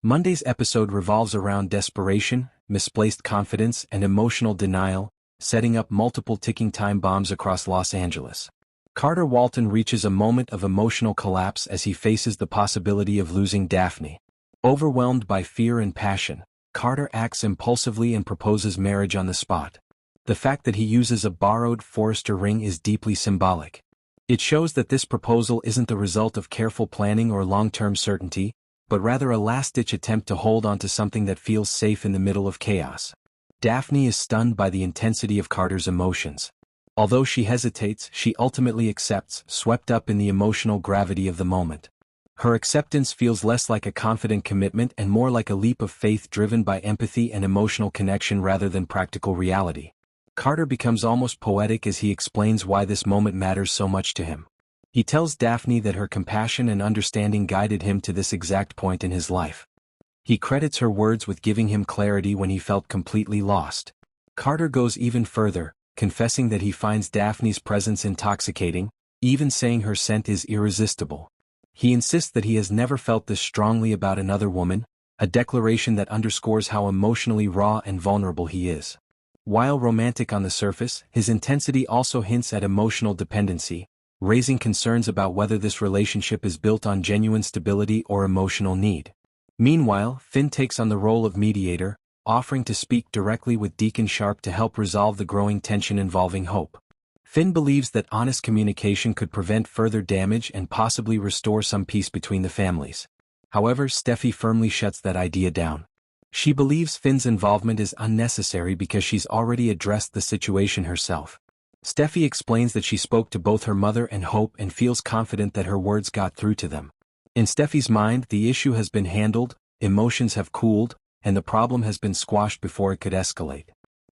Monday's episode revolves around desperation, misplaced confidence, and emotional denial, setting up multiple ticking time bombs across Los Angeles. Carter Walton reaches a moment of emotional collapse as he faces the possibility of losing Daphne. Overwhelmed by fear and passion, Carter acts impulsively and proposes marriage on the spot. The fact that he uses a borrowed Forrester ring is deeply symbolic. It shows that this proposal isn't the result of careful planning or long-term certainty, but rather a last-ditch attempt to hold on to something that feels safe in the middle of chaos. Daphne is stunned by the intensity of Carter's emotions. Although she hesitates, she ultimately accepts, swept up in the emotional gravity of the moment. Her acceptance feels less like a confident commitment and more like a leap of faith driven by empathy and emotional connection rather than practical reality. Carter becomes almost poetic as he explains why this moment matters so much to him. He tells Daphne that her compassion and understanding guided him to this exact point in his life. He credits her words with giving him clarity when he felt completely lost. Carter goes even further, confessing that he finds Daphne's presence intoxicating, even saying her scent is irresistible. He insists that he has never felt this strongly about another woman, a declaration that underscores how emotionally raw and vulnerable he is. While romantic on the surface, his intensity also hints at emotional dependency, raising concerns about whether this relationship is built on genuine stability or emotional need. Meanwhile, Finn takes on the role of mediator, offering to speak directly with Deacon Sharp to help resolve the growing tension involving Hope. Finn believes that honest communication could prevent further damage and possibly restore some peace between the families. However, Steffi firmly shuts that idea down. She believes Finn's involvement is unnecessary because she's already addressed the situation herself. Steffi explains that she spoke to both her mother and Hope and feels confident that her words got through to them. In Steffi's mind, the issue has been handled, emotions have cooled, and the problem has been squashed before it could escalate.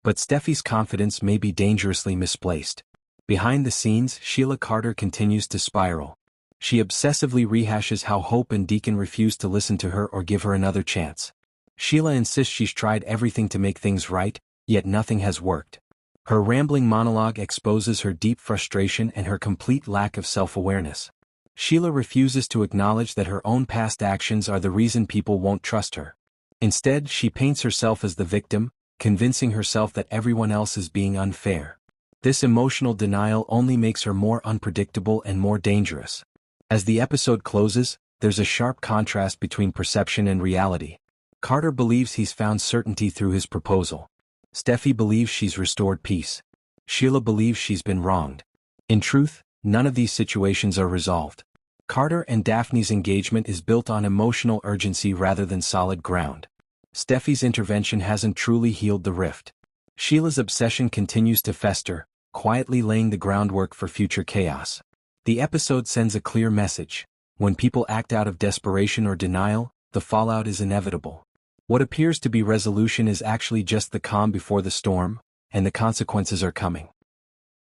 But Steffi's confidence may be dangerously misplaced. Behind the scenes, Sheila Carter continues to spiral. She obsessively rehashes how Hope and Deacon refused to listen to her or give her another chance. Sheila insists she's tried everything to make things right, yet nothing has worked. Her rambling monologue exposes her deep frustration and her complete lack of self-awareness. Sheila refuses to acknowledge that her own past actions are the reason people won't trust her. Instead, she paints herself as the victim, convincing herself that everyone else is being unfair. This emotional denial only makes her more unpredictable and more dangerous. As the episode closes, there's a sharp contrast between perception and reality. Carter believes he's found certainty through his proposal. Steffi believes she's restored peace. Sheila believes she's been wronged. In truth, none of these situations are resolved. Carter and Daphne's engagement is built on emotional urgency rather than solid ground. Steffi's intervention hasn't truly healed the rift. Sheila's obsession continues to fester, quietly laying the groundwork for future chaos. The episode sends a clear message. When people act out of desperation or denial, the fallout is inevitable. What appears to be resolution is actually just the calm before the storm, and the consequences are coming.